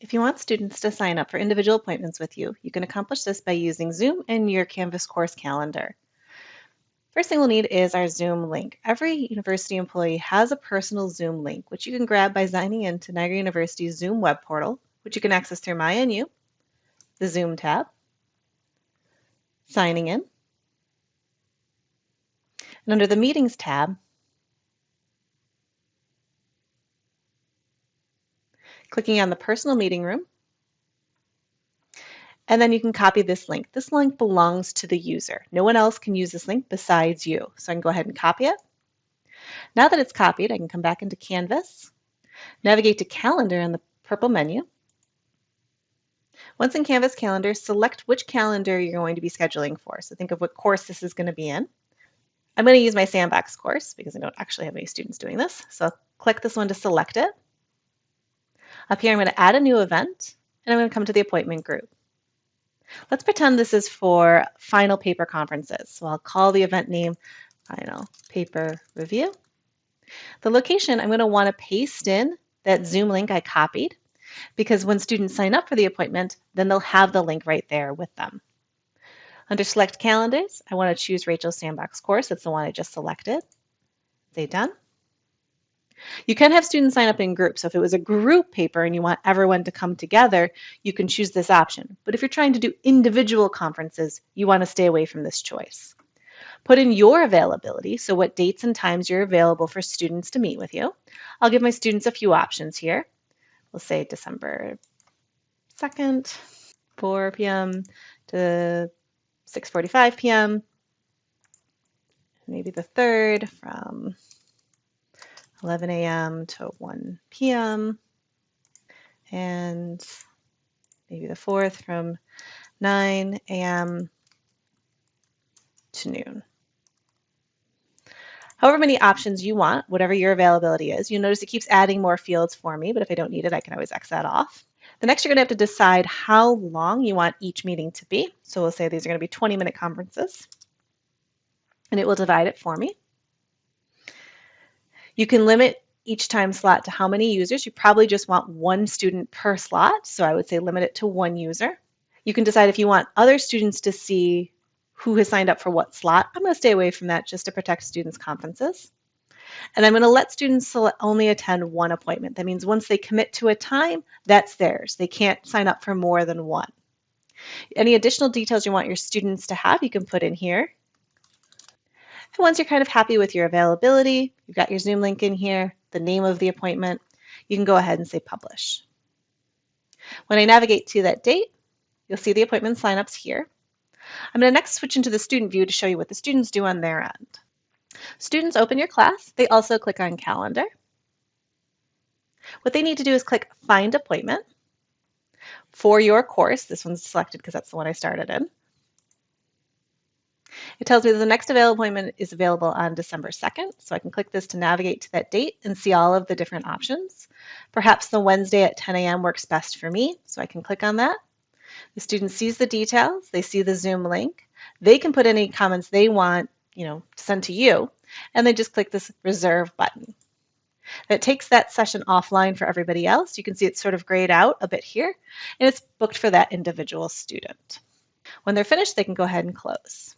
If you want students to sign up for individual appointments with you, you can accomplish this by using Zoom and your Canvas course calendar. First thing we'll need is our Zoom link. Every university employee has a personal Zoom link, which you can grab by signing in to Niagara University's Zoom web portal, which you can access through MyNU, the Zoom tab, signing in, and under the Meetings tab, clicking on the Personal Meeting Room, and then you can copy this link. This link belongs to the user. No one else can use this link besides you. So I can go ahead and copy it. Now that it's copied, I can come back into Canvas, navigate to Calendar in the purple menu. Once in Canvas Calendar, select which calendar you're going to be scheduling for. So think of what course this is going to be in. I'm going to use my Sandbox course because I don't actually have any students doing this. So click this one to select it. Up here, I'm going to add a new event, and I'm going to come to the appointment group. Let's pretend this is for final paper conferences. So I'll call the event name Final Paper Review. The location, I'm going to want to paste in that Zoom link I copied, because when students sign up for the appointment, then they'll have the link right there with them. Under Select Calendars, I want to choose Rachel's Sandbox course. That's the one I just selected. Say Done. You can have students sign up in groups. So if it was a group paper and you want everyone to come together, you can choose this option. But if you're trying to do individual conferences, you want to stay away from this choice. Put in your availability, so what dates and times you're available for students to meet with you. I'll give my students a few options here. We'll say December 2nd, 4 p.m. to 6:45 p.m. Maybe the 3rd from 11 a.m. to 1 p.m. and maybe the 4th from 9 a.m. to noon. However many options you want, whatever your availability is. You'll notice it keeps adding more fields for me, but if I don't need it, I can always X that off. The next, you're going to have to decide how long you want each meeting to be. So we'll say these are going to be 20-minute conferences, and it will divide it for me. You can limit each time slot to how many users. You probably just want one student per slot, so I would say limit it to one user. You can decide if you want other students to see who has signed up for what slot. I'm going to stay away from that just to protect students' conferences. And I'm going to let students only attend one appointment. That means once they commit to a time, that's theirs. They can't sign up for more than one. Any additional details you want your students to have, you can put in here. And once you're kind of happy with your availability, you've got your Zoom link in here, the name of the appointment, you can go ahead and say publish. When I navigate to that date, you'll see the appointment signups here. I'm going to next switch into the student view to show you what the students do on their end. Students open your class. They also click on calendar. What they need to do is click find appointment for your course. This one's selected because that's the one I started in. It tells me that the next available appointment is available on December 2nd, so I can click this to navigate to that date and see all of the different options. Perhaps the Wednesday at 10 a.m. works best for me, so I can click on that. The student sees the details, they see the Zoom link, they can put any comments they want, to send to you, and they just click this reserve button. That takes that session offline for everybody else. You can see it's sort of grayed out a bit here, and it's booked for that individual student. When they're finished, they can go ahead and close.